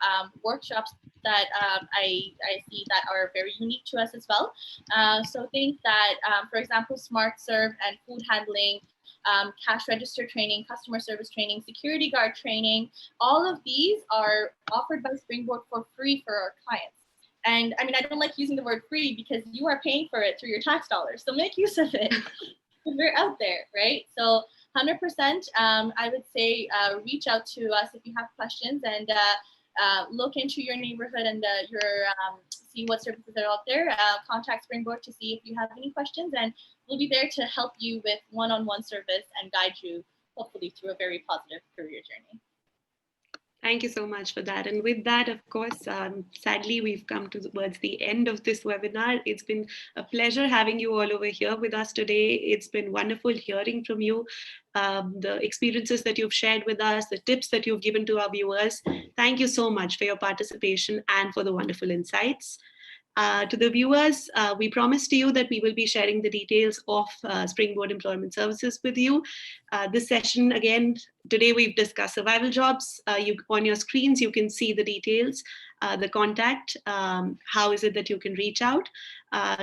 workshops that I see that are very unique to us as well. So think that, for example, Smart Serve and food handling, cash register training, customer service training, security guard training, all of these are offered by Springboard for free for our clients. And I mean, I don't like using the word free because you are paying for it through your tax dollars. So make use of it. We're out there, right? So 100%, I would say reach out to us if you have questions, and look into your neighborhood and see what services are out there. Contact Springboard to see if you have any questions, and we'll be there to help you with one-on-one service and guide you, hopefully, through a very positive career journey. Thank you so much for that. And with that, of course, sadly, we've come towards the end of this webinar. It's been a pleasure having you all over here with us today. It's been wonderful hearing from you, the experiences that you've shared with us, the tips that you've given to our viewers. Thank you so much for your participation and for the wonderful insights. To the viewers, we promised to you that we will be sharing the details of Springboard Employment Services with you. This session, again, today we've discussed survival jobs. On your screens, you can see the details, the contact, how is it that you can reach out.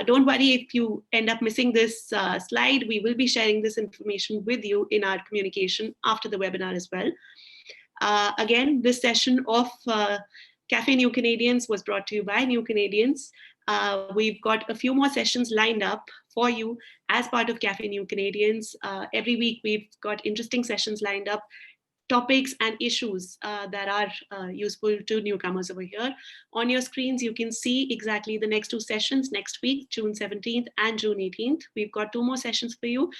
Don't worry if you end up missing this slide. We will be sharing this information with you in our communication after the webinar as well. Again, this session of Café New Canadians was brought to you by New Canadians. We've got a few more sessions lined up for you as part of Café New Canadians. Every week we've got interesting sessions lined up, topics and issues that are useful to newcomers over here. On your screens, you can see exactly the next two sessions next week, June 17th and June 18th. We've got two more sessions for you.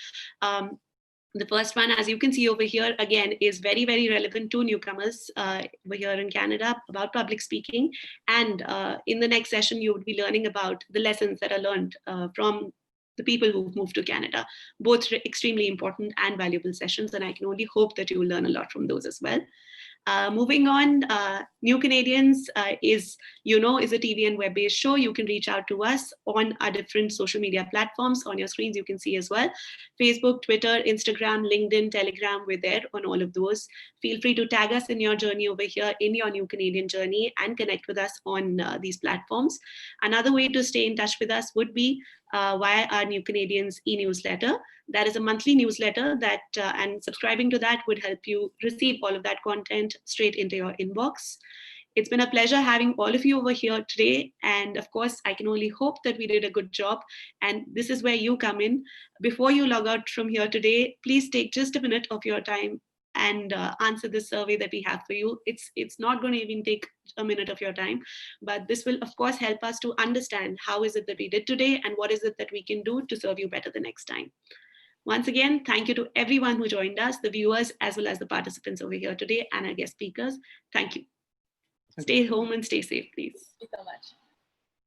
The first one, as you can see over here, again, is very, very relevant to newcomers over here in Canada about public speaking. And in the next session, you would be learning about the lessons that are learned from the people who've moved to Canada. Both extremely important and valuable sessions, and I can only hope that you will learn a lot from those as well. Moving on, New Canadians is a TV and web-based show. You can reach out to us on our different social media platforms. On your screens, you can see as well. Facebook, Twitter, Instagram, LinkedIn, Telegram, we're there on all of those. Feel free to tag us in your journey over here, in your New Canadian journey, and connect with us on these platforms. Another way to stay in touch with us would be via our New Canadians e-newsletter. That is a monthly newsletter that, and subscribing to that would help you receive all of that content straight into your inbox. It's been a pleasure having all of you over here today. And of course, I can only hope that we did a good job. And this is where you come in. Before you log out from here today, please take just a minute of your time and answer this survey that we have for you. It's not going to even take a minute of your time, but this will of course help us to understand how is it that we did today and what is it that we can do to serve you better the next time. Once again, thank you to everyone who joined us, the viewers, as well as the participants over here today and our guest speakers. Thank you. Stay home and stay safe, please. Thank you so much.